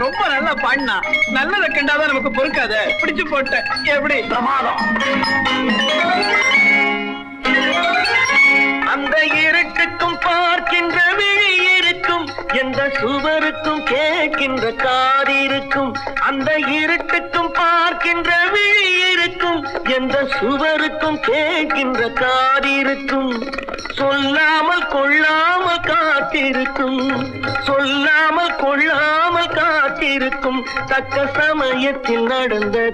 ரொம்ப நல்லா பாடினா. நல்லதை கண்டாதான் நமக்கு பொறுக்காத. பிடிச்சு போட்ட எப்படி பிரமாதம். அந்த இருட்டுக்கும் பார்க்கின்ற விழி இருக்கும், எந்த சுவருக்கும் கேட்கின்ற காது இருக்கும். அந்த இருட்டுக்கும் பார்க்கின்ற விழி இருக்கும், எந்த சுவருக்கும் கேட்கின்ற காது இருக்கும். சொல்லாமல் கொள்ளாமல் காத்திருக்கும், சொல்லாமல் கொள்ளாமல் காத்திருக்கும். தக்க சமயத்தில் நடந்த